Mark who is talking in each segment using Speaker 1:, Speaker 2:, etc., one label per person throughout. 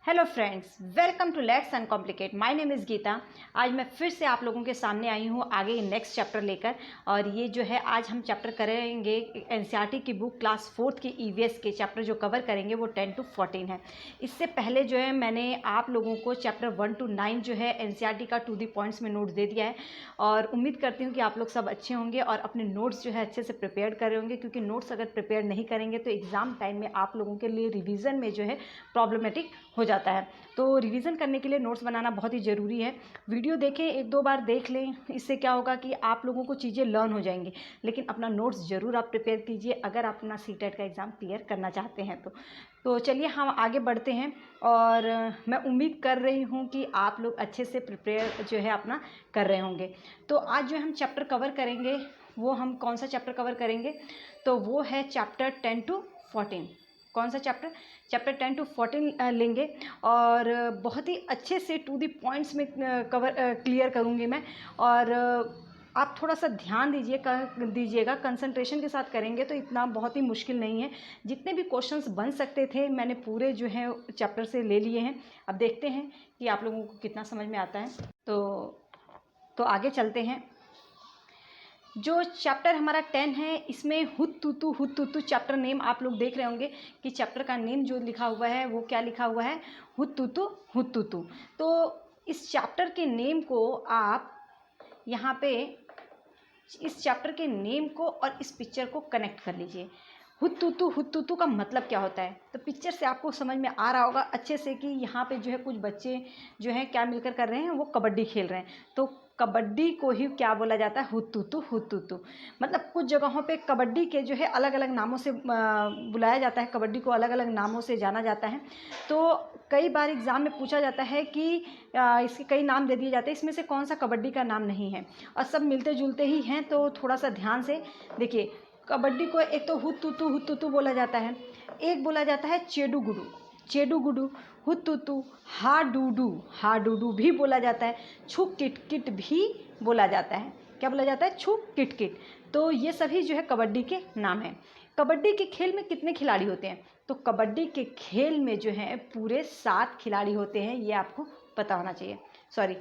Speaker 1: Hello friends, welcome to let's uncomplicate. My name is Geeta. आज मैं फिर से आप लोगों के सामने आई हूँ आगे नेक्स्ट चैप्टर लेकर। और ये जो है आज हम चैप्टर करेंगे एनसीईआरटी की बुक क्लास 4th के ईवीएस के चैप्टर जो कवर करेंगे वो 10 to 14 है। इससे पहले जो है मैंने आप लोगों को चैप्टर 1 to 9 जो है एनसीईआरटी का टू द पॉइंट्स में नोट्स दे दिया है। और उम्मीद करती हूँ कि आप लोग सब अच्छे होंगे और अपने नोट्स जो है अच्छे से प्रिपेयर कर रहे होंगे, क्योंकि नोट्स अगर प्रिपेयर नहीं करेंगे तो एग्ज़ाम टाइम में आप लोगों के लिए रिवीजन में जो है प्रॉब्लमेटिक हो जाता है। तो रिवीजन करने के लिए नोट्स बनाना बहुत ही ज़रूरी है। वीडियो देखें, एक दो बार देख लें, इससे क्या होगा कि आप लोगों को चीज़ें लर्न हो जाएंगी। लेकिन अपना नोट्स ज़रूर आप प्रिपेयर कीजिए अगर आप अपना सीटेट का एग्ज़ाम क्लियर करना चाहते हैं तो चलिए हम आगे बढ़ते हैं। और मैं उम्मीद कर रही हूँ कि आप लोग अच्छे से प्रिपेयर जो है अपना कर रहे होंगे। तो आज जो हम चैप्टर कवर करेंगे वो हम कौन सा चैप्टर कवर करेंगे, तो वो है चैप्टर 10 to 14। कौन सा चैप्टर 10 to 14 लेंगे और बहुत ही अच्छे से टू द पॉइंट्स में क्लियर करूँगी मैं। और आप थोड़ा सा ध्यान दीजिएगा, कंसंट्रेशन के साथ करेंगे तो इतना बहुत ही मुश्किल नहीं है। जितने भी क्वेश्चंस बन सकते थे मैंने पूरे जो है चैप्टर से ले लिए हैं। अब देखते हैं कि आप लोगों को कितना समझ में आता है। तो आगे चलते हैं। जो चैप्टर हमारा 10 है इसमें हुत्तुतु चैप्टर नेम आप लोग देख रहे होंगे कि चैप्टर का नेम जो लिखा हुआ है वो क्या लिखा हुआ है, हुत्तुतु। तो इस चैप्टर के नेम को आप यहाँ पे इस चैप्टर के नेम को और इस पिक्चर को कनेक्ट कर लीजिए। हुत्तुतु का मतलब क्या होता है, तो पिक्चर से आपको समझ में आ रहा होगा अच्छे से कि यहाँ पे जो है कुछ बच्चे जो हैं क्या मिलकर कर रहे हैं, वो कबड्डी खेल रहे हैं। तो कबड्डी को ही क्या बोला जाता है, हुत्तुतु। मतलब कुछ जगहों पे कबड्डी के जो है अलग अलग नामों से बुलाया जाता है, कबड्डी को अलग अलग नामों से जाना जाता है। तो कई बार एग्ज़ाम में पूछा जाता है कि इसके कई नाम दे दिए जाते हैं, इसमें से कौन सा कबड्डी का नाम नहीं है, और सब मिलते जुलते ही हैं। तो थोड़ा सा ध्यान से देखिए, कबड्डी को एक तो हुत्तुतु बोला जाता है, एक बोला जाता है चेडू गुडू, हुत्तुतु, हाडूडू भी बोला जाता है, छुक किट भी बोला जाता है। क्या बोला जाता है, छुक किट। तो ये सभी जो है कबड्डी के नाम हैं। कबड्डी के खेल में कितने खिलाड़ी होते हैं, तो कबड्डी के खेल में जो है पूरे 7 खिलाड़ी होते हैं, ये आपको पता होना चाहिए। सॉरी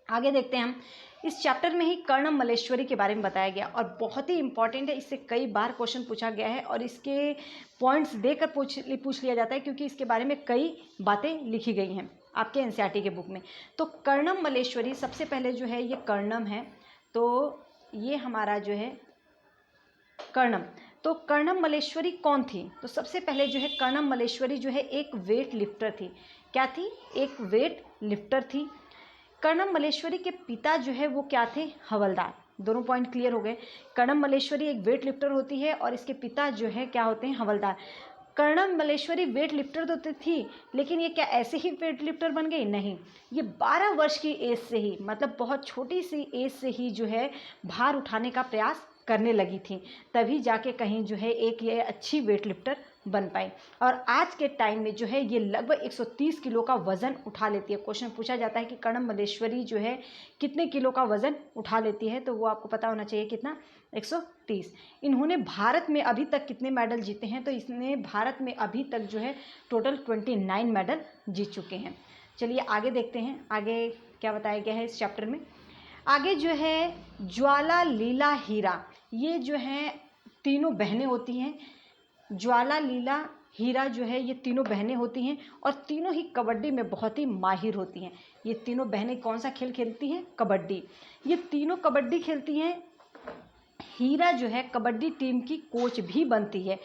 Speaker 1: आगे देखते हैं हम। इस चैप्टर में ही कर्णम मल्लेश्वरी के बारे में बताया गया और बहुत ही इंपॉर्टेंट है। इससे कई बार क्वेश्चन पूछा गया है और इसके पॉइंट्स देकर पूछ लिया जाता है, क्योंकि इसके बारे में कई बातें लिखी गई हैं आपके एनसीईआरटी के बुक में। तो कर्णम मल्लेश्वरी सबसे पहले जो है ये कर्णम है, तो ये हमारा जो है कर्णम। तो कर्णम मल्लेश्वरी कौन थी, तो सबसे पहले जो है कर्णम मल्लेश्वरी जो है एक वेट लिफ्टर थी। क्या थी, एक वेट लिफ्टर थी। कर्णम मल्लेश्वरी के पिता जो है वो क्या थे, हवलदार। दोनों पॉइंट क्लियर हो गए। कर्णम मल्लेश्वरी एक वेट लिफ्टर होती है और इसके पिता जो है क्या होते हैं, हवलदार। कर्णम मल्लेश्वरी वेट लिफ्टर तो थी, लेकिन ये क्या ऐसे ही वेट लिफ्टर बन गई, नहीं। ये 12 वर्ष की एज से ही, मतलब बहुत छोटी सी एज से ही जो है भार उठाने का प्रयास करने लगी थी, तभी जाके कहीं जो है एक ये अच्छी वेट लिफ्टर बन पाई। और आज के टाइम में जो है ये लगभग 130 किलो का वज़न उठा लेती है। क्वेश्चन पूछा जाता है कि कर्णम मल्लेश्वरी जो है कितने किलो का वज़न उठा लेती है, तो वो आपको पता होना चाहिए कितना, 130। इन्होंने भारत में अभी तक कितने मेडल जीते हैं, तो इसने भारत में अभी तक जो है टोटल 29 मेडल जीत चुके हैं। चलिए आगे देखते हैं, आगे क्या बताया गया है इस चैप्टर में। आगे जो है ज्वाला लीला हीरा, ये जो है तीनों बहनें होती हैं। ज्वाला लीला हीरा जो है ये तीनों बहनें होती हैं और तीनों ही कबड्डी में बहुत ही माहिर होती हैं। ये तीनों बहनें कौन सा खेल खेलती हैं, कबड्डी। ये तीनों कबड्डी खेलती हैं। हीरा जो है कबड्डी टीम की कोच भी बनती है।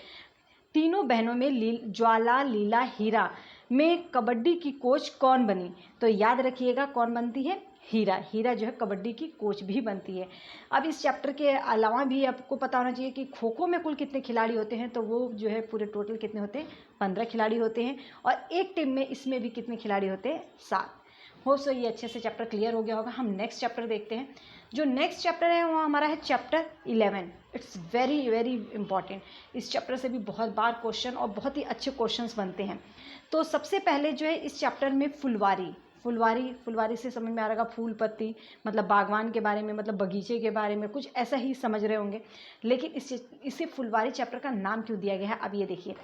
Speaker 1: तीनों बहनों में ज्वाला लीला हीरा में कबड्डी की कोच कौन बनी, तो याद रखिएगा कौन बनती है, हीरा जो है कबड्डी की कोच भी बनती है। अब इस चैप्टर के अलावा भी आपको पता होना चाहिए कि खो खो में कुल कितने खिलाड़ी होते हैं, तो वो जो है पूरे टोटल कितने होते हैं, 15 खिलाड़ी होते हैं। और एक टीम में इसमें भी कितने खिलाड़ी होते हैं, 7। हो सो ये अच्छे से चैप्टर क्लियर हो गया होगा। हम नेक्स्ट चैप्टर देखते हैं। जो नेक्स्ट चैप्टर है वो हमारा है चैप्टर 11। It's very important. इस चैप्टर से भी बहुत बार क्वेश्चन और बहुत ही अच्छे क्वेश्चंस बनते हैं। तो सबसे पहले जो है इस चैप्टर में फुलवारी से समझ में आ रहा होगा, फूल पत्ती, मतलब बागवान के बारे में, मतलब बगीचे के बारे में, कुछ ऐसा ही समझ रहे होंगे। लेकिन इसे फुलवारी चैप्टर का नाम क्यों दिया गया है, अब ये देखिए।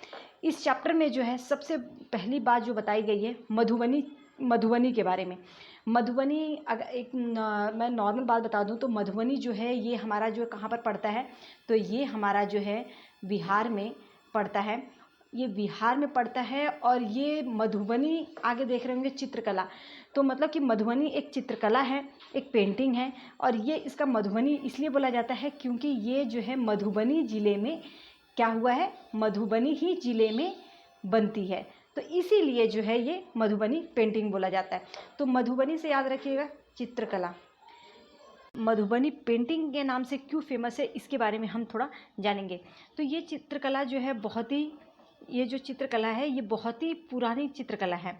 Speaker 1: इस चैप्टर में जो है सबसे पहली बात जो बताई गई है मधुबनी के बारे में। मधुबनी अगर मैं नॉर्मल बात बता दूं तो मधुबनी जो है ये हमारा जो कहाँ पर पड़ता है, तो ये हमारा जो है बिहार में पड़ता है। ये बिहार में पड़ता है। और ये मधुबनी आगे देख रहे होंगे चित्रकला, तो मतलब कि मधुबनी एक चित्रकला है, एक पेंटिंग है। और ये इसका मधुबनी इसलिए बोला जाता है क्योंकि ये जो है मधुबनी ज़िले में क्या हुआ है, मधुबनी ही ज़िले में बनती है, तो इसीलिए जो है ये मधुबनी पेंटिंग बोला जाता है। तो मधुबनी से याद रखिएगा चित्रकला। मधुबनी पेंटिंग के नाम से क्यों फेमस है इसके बारे में हम थोड़ा जानेंगे। तो ये चित्रकला जो है ये जो चित्रकला है ये बहुत ही पुरानी चित्रकला है।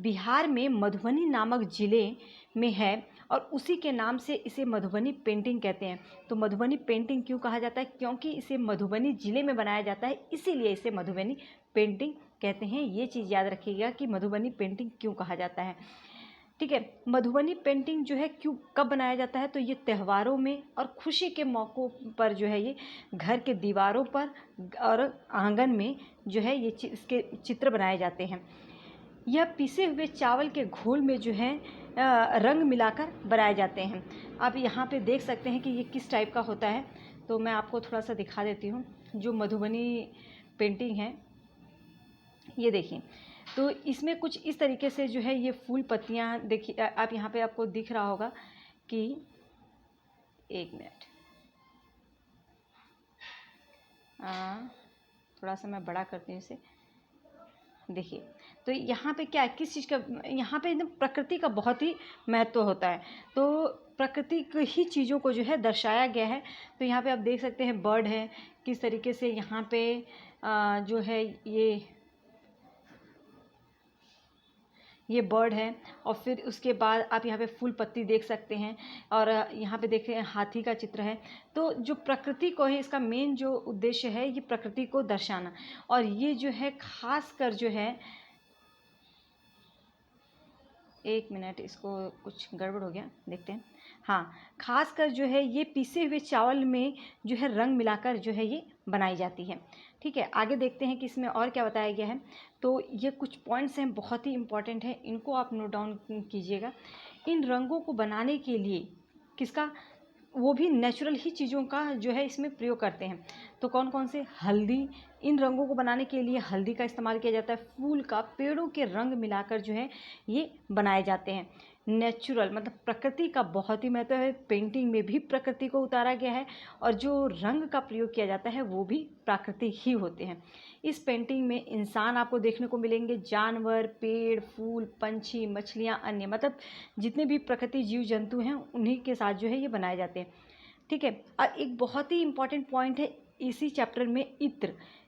Speaker 1: बिहार में मधुबनी नामक ज़िले में है और उसी के नाम से इसे मधुबनी पेंटिंग कहते हैं। तो मधुबनी पेंटिंग क्यों कहा जाता है, क्योंकि इसे मधुबनी ज़िले में बनाया जाता है, इसीलिए इसे मधुबनी पेंटिंग कहते हैं। ये चीज़ याद रखिएगा कि मधुबनी पेंटिंग क्यों कहा जाता है। ठीक है, मधुबनी पेंटिंग जो है क्यों कब बनाया जाता है, तो ये त्योहारों में और खुशी के मौक़ों पर जो है ये घर के दीवारों पर और आंगन में जो है ये इसके चित्र बनाए जाते हैं। यह पीसे हुए चावल के घोल में जो है रंग मिलाकर बनाए जाते हैं। आप यहाँ पे देख सकते हैं कि ये किस टाइप का होता है, तो मैं आपको थोड़ा सा दिखा देती हूँ। जो मधुबनी पेंटिंग है ये देखिए, तो इसमें कुछ इस तरीके से जो है ये फूल पत्तियाँ देखिए, आप यहाँ पे आपको दिख रहा होगा कि एक मिनट, थोड़ा सा मैं बड़ा करती हूँ इसे। देखिए, तो यहाँ पे क्या है, किस चीज़ का, यहाँ पे एकदम प्रकृति का बहुत ही महत्व होता है। तो प्रकृति ही चीज़ों को जो है दर्शाया गया है। तो यहाँ पे आप देख सकते हैं बर्ड है, किस तरीके से यहाँ पे जो है ये बर्ड है। और फिर उसके बाद आप यहाँ पे फूल पत्ती देख सकते हैं और यहाँ पे देख रहे हैं हाथी का चित्र है। तो जो प्रकृति को है, इसका मेन जो उद्देश्य है ये प्रकृति को दर्शाना। और ये जो है खास कर जो है, एक मिनट, इसको कुछ गड़बड़ हो गया, देखते हैं। हाँ, खास कर जो है ये पीसे हुए चावल में जो है रंग मिलाकर जो है ये बनाई जाती है। ठीक है, आगे देखते हैं कि इसमें और क्या बताया गया है। तो ये कुछ पॉइंट्स हैं, बहुत ही इंपॉर्टेंट है, इनको आप नोट डाउन कीजिएगा। इन रंगों को बनाने के लिए किसका, वो भी नेचुरल ही चीज़ों का जो है इसमें प्रयोग करते हैं। तो कौन कौन से, हल्दी, इन रंगों को बनाने के लिए हल्दी का इस्तेमाल किया जाता है। फूल का, पेड़ों के रंग मिलाकर जो है ये बनाए जाते हैं। नेचुरल मतलब प्रकृति का बहुत ही महत्व है। पेंटिंग में भी प्रकृति को उतारा गया है और जो रंग का प्रयोग किया जाता है वो भी प्राकृतिक ही होते हैं। इस पेंटिंग में इंसान आपको देखने को मिलेंगे, जानवर, पेड़, फूल, पंछी, मछलियाँ, अन्य मतलब जितने भी प्रकृति जीव जंतु हैं उन्हीं के साथ जो है ये बनाए जाते हैं। ठीक है, और एक बहुत ही इम्पॉर्टेंट पॉइंट है इसी चैप्टर में,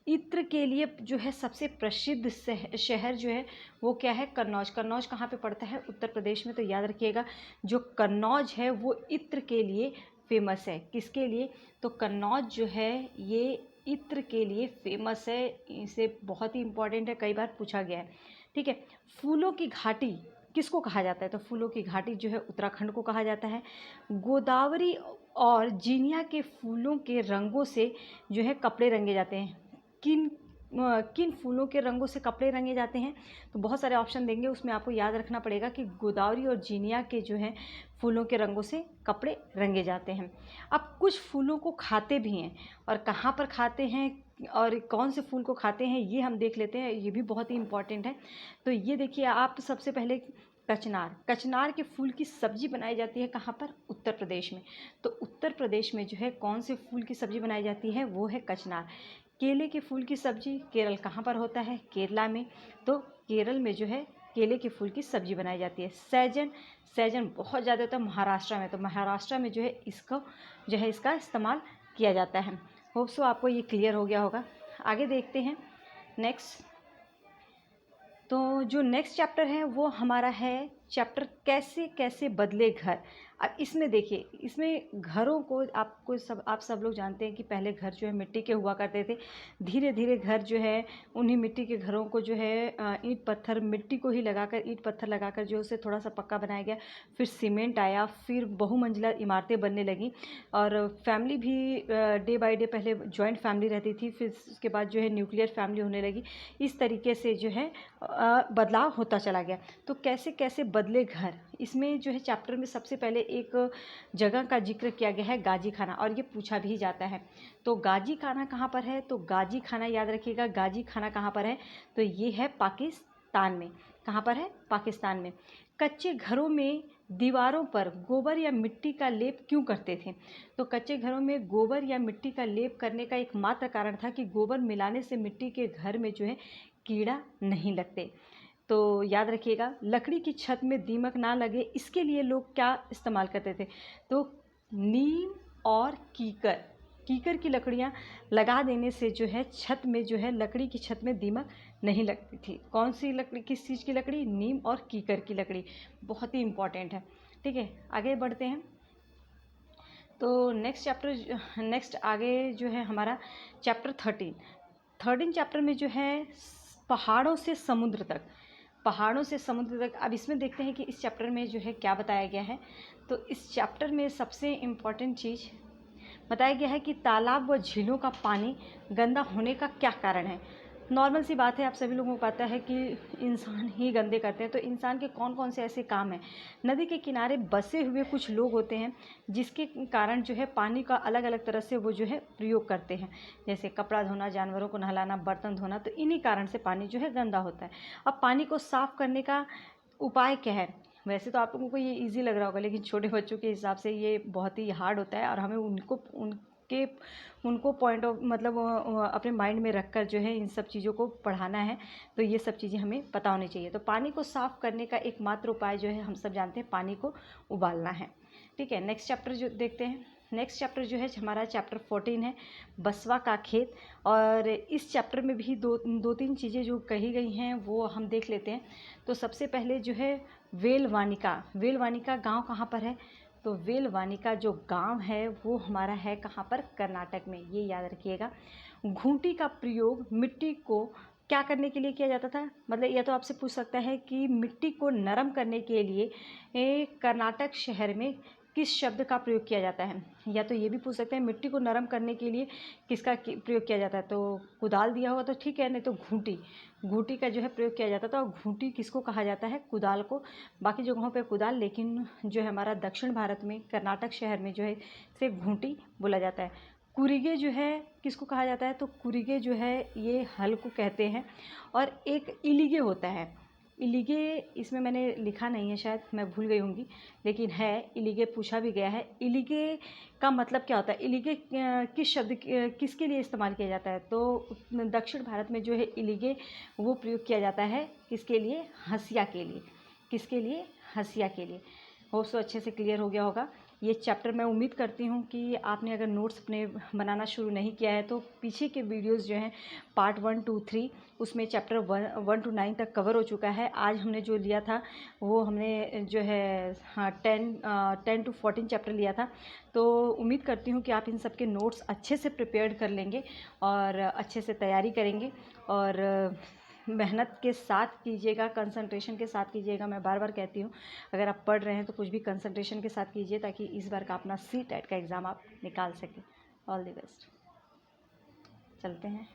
Speaker 1: इत्र के लिए जो है सबसे प्रसिद्ध शहर जो है वो क्या है, कन्नौज। कन्नौज कहाँ पे पड़ता है, उत्तर प्रदेश में। तो याद रखिएगा जो कन्नौज है वो इत्र के लिए फेमस है। किसके लिए, तो कन्नौज जो है ये इत्र के लिए फेमस है। इसे बहुत ही इम्पॉर्टेंट है, कई बार पूछा गया है। ठीक है, फूलों की घाटी किसको कहा जाता है, तो फूलों की घाटी जो है उत्तराखंड को कहा जाता है। गोदावरी और जीनिया के फूलों के रंगों से जो है कपड़े रंगे जाते हैं। किन फूलों के रंगों से कपड़े रंगे जाते हैं, तो बहुत सारे ऑप्शन देंगे, उसमें आपको याद रखना पड़ेगा कि गोदावरी और जीनिया के जो है फूलों के रंगों से कपड़े रंगे जाते हैं। अब कुछ फूलों को खाते भी हैं, और कहाँ पर खाते हैं और कौन से फूल को खाते हैं ये हम देख लेते हैं, ये भी बहुत ही इम्पॉर्टेंट है। तो ये देखिए आप, सबसे पहले कचनार के फूल की सब्जी बनाई जाती है कहाँ पर, उत्तर प्रदेश में। तो उत्तर प्रदेश में जो है कौन से फूल की सब्जी बनाई जाती है, वो है कचनार। केले के फूल की सब्जी केरल कहाँ पर होता है, केरला में। तो केरल में जो है केले के फूल की सब्जी बनाई जाती है। सैजन बहुत ज़्यादा होता है महाराष्ट्र में, तो महाराष्ट्र में जो है इसका इस्तेमाल किया जाता है। होप सो आपको ये क्लियर हो गया होगा। आगे देखते हैं नेक्स्ट। तो जो नेक्स्ट चैप्टर है वो हमारा है चैप्टर कैसे कैसे बदले घर। अब इसमें देखिए, इसमें घरों को आप सब लोग जानते हैं कि पहले घर जो है मिट्टी के हुआ करते थे। धीरे धीरे घर जो है उन्हीं मिट्टी के घरों को जो है ईंट पत्थर मिट्टी को ही लगाकर ईंट पत्थर लगाकर जो उसे थोड़ा सा पक्का बनाया गया। फिर सीमेंट आया, फिर बहुमंजिला इमारतें बनने लगी और फैमिली भी डे बाय डे, पहले जॉइंट फैमिली रहती थी, फिर उसके बाद जो है न्यूक्लियर फैमिली होने लगी। इस तरीके से जो है बदलाव होता चला गया। तो कैसे कैसे बदले घर, इसमें जो है चैप्टर में सबसे पहले एक जगह का जिक्र किया गया है, गाजी खाना, और ये पूछा भी जाता है। तो गाजी खाना कहाँ पर है, तो गाजी खाना याद रखिएगा, गाजी खाना कहाँ पर है, तो ये है पाकिस्तान में। कहाँ पर है, पाकिस्तान में। कच्चे घरों में दीवारों पर गोबर या मिट्टी का लेप क्यों करते थे, तो कच्चे घरों में गोबर या मिट्टी का लेप करने का एकमात्र कारण था कि गोबर मिलाने से मिट्टी के घर में जो है कीड़ा नहीं लगते। तो याद रखिएगा, लकड़ी की छत में दीमक ना लगे इसके लिए लोग क्या इस्तेमाल करते थे, तो नीम और कीकर की लकड़ियाँ लगा देने से जो है छत में जो है लकड़ी की छत में दीमक नहीं लगती थी। कौन सी लकड़ी, किस चीज़ की लकड़ी, नीम और कीकर की लकड़ी, बहुत ही इम्पॉर्टेंट है। ठीक है, आगे बढ़ते हैं। तो नेक्स्ट आगे जो है हमारा चैप्टर 13 चैप्टर में जो है पहाड़ों से समुद्र तक। अब इसमें देखते हैं कि इस चैप्टर में जो है क्या बताया गया है। तो इस चैप्टर में सबसे इम्पॉर्टेंट चीज़ बताया गया है कि तालाब व झीलों का पानी गंदा होने का क्या कारण है। नॉर्मल सी बात है, आप सभी लोगों को पता है कि इंसान ही गंदे करते हैं। तो इंसान के कौन कौन से ऐसे काम हैं, नदी के किनारे बसे हुए कुछ लोग होते हैं जिसके कारण जो है पानी का अलग अलग तरह से वो जो है प्रयोग करते हैं, जैसे कपड़ा धोना, जानवरों को नहलाना, बर्तन धोना। तो इन्हीं कारण से पानी जो है गंदा होता है। अब पानी को साफ़ करने का उपाय क्या है, वैसे तो आप लोगों को ये इजी लग रहा होगा, लेकिन छोटे बच्चों के हिसाब से ये बहुत ही हार्ड होता है और हमें उनको पॉइंट ऑफ मतलब अपने माइंड में रखकर जो है इन सब चीज़ों को पढ़ाना है। तो ये सब चीज़ें हमें पता होनी चाहिए। तो पानी को साफ़ करने का एकमात्र उपाय जो है हम सब जानते हैं, पानी को उबालना है। ठीक है, नेक्स्ट चैप्टर जो देखते हैं। नेक्स्ट चैप्टर जो है हमारा चैप्टर 14 है, बसवा का खेत। और इस चैप्टर में भी दो तीन चीज़ें जो कही गई हैं वो हम देख लेते हैं। तो सबसे पहले जो है वेलवानिका गांव कहाँ पर है, तो वेलवानिका जो गांव है वो हमारा है कहाँ पर, कर्नाटक में, ये याद रखिएगा। घूंटी का प्रयोग मिट्टी को क्या करने के लिए किया जाता था, मतलब यह तो आपसे पूछ सकता है कि मिट्टी को नरम करने के लिए कर्नाटक शहर में किस शब्द का प्रयोग किया जाता है, या तो ये भी पूछ सकते हैं मिट्टी को नरम करने के लिए किसका प्रयोग किया जाता है। तो कुदाल दिया होगा तो ठीक है, नहीं तो घूंटी का जो है प्रयोग किया जाता था। और घूंटी किसको कहा जाता है, कुदाल को। बाकी जगहों पे कुदाल, लेकिन जो है हमारा दक्षिण भारत में कर्नाटक शहर में जो है इसे घूंटी बोला जाता है। कुरिगे जो है किसको कहा जाता है, तो कुरिगे जो है ये हल को कहते हैं। और एक इलिगे होता है, इलिगे इसमें मैंने लिखा नहीं है, शायद मैं भूल गई होंगी, लेकिन है इलिगे, पूछा भी गया है। इलिगे का मतलब क्या होता है, इलिगे किस शब्द किसके लिए इस्तेमाल किया जाता है, तो दक्षिण भारत में जो है इलिगे वो प्रयोग किया जाता है किसके लिए, हंसिया के लिए। किसके लिए, हंसिया के लिए। होप सो अच्छे से क्लियर हो गया होगा ये चैप्टर। मैं उम्मीद करती हूँ कि आपने अगर नोट्स अपने बनाना शुरू नहीं किया है तो पीछे के वीडियोस जो हैं पार्ट 1, 2, 3 उसमें चैप्टर 1 to 9 तक कवर हो चुका है। आज हमने जो लिया था वो हमने जो है 10 to 14 चैप्टर लिया था। तो उम्मीद करती हूँ कि आप इन सब के नोट्स अच्छे से प्रिपेयर्ड कर लेंगे और अच्छे से तैयारी करेंगे और मेहनत के साथ कीजिएगा, कंसंट्रेशन के साथ कीजिएगा। मैं बार बार कहती हूँ, अगर आप पढ़ रहे हैं तो कुछ भी कंसंट्रेशन के साथ कीजिए ताकि इस बार का अपना CTET का एग्ज़ाम आप निकाल सकें। All the best. चलते हैं।